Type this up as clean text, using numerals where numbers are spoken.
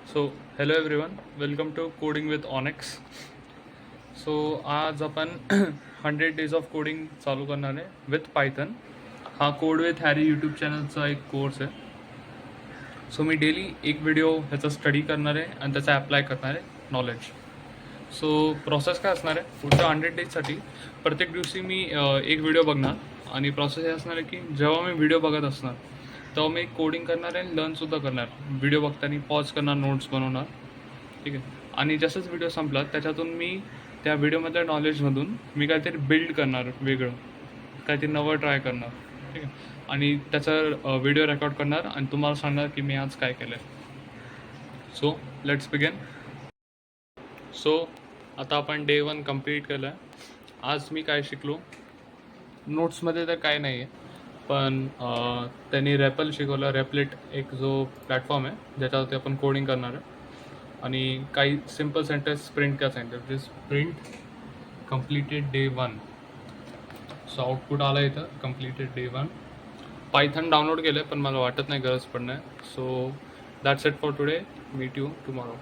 So hello everyone, welcome to coding with ऑनेक्स. So आज आपण 100 days ऑफ कोडिंग चालू करणार आहे विथ पायथन. हा कोड विथ हॅरी यूट्यूब चॅनलचा एक कोर्स आहे. सो मी डेली एक व्हिडिओ ह्याचा स्टडी करणार आहे आणि त्याचा ॲप्लाय करणार आहे नॉलेज. सो प्रोसेस काय असणार आहे, पुढच्या 100 days प्रत्येक दिवशी मी एक व्हिडिओ बघणार. आणि प्रोसेस हे असणार आहे की जेव्हा मी व्हिडिओ बघत असणार तेव्हा मी कोडिंग करणार आहे आणि लर्नसुद्धा करणार. व्हिडिओ बघताना पॉज करणार, नोट्स बनवणार, ठीक आहे. आणि जसंच व्हिडिओ संपला त्याच्यातून मी त्या व्हिडिओमधल्या नॉलेजमधून मी काहीतरी बिल्ड करणार, वेगळं काहीतरी नवं ट्राय करणार, ठीक आहे. आणि त्याचा व्हिडिओ रेकॉर्ड करणार आणि तुम्हाला सांगणार की मी आज काय केलं आहे. So let's begin. सो आता आपण डे 1 कंप्लीट केलं आहे. आज मी काय शिकलो, नोट्समध्ये तर काय नाही आहे, पण त्यांनी रॅपल शिकवलं. रॅपलेट एक जो प्लॅटफॉर्म आहे ज्याच्यावरती आपण कोडिंग करणार आहे. आणि काही सिम्पल सेंटेन्स प्रिंट का sentence this print completed day 1. So output आला इथं कम्प्लिटेड डे 1. पायथन डाउनलोड केलं आहे पण मला वाटत नाही गरज पडणार. So that's it for today. Meet you tomorrow.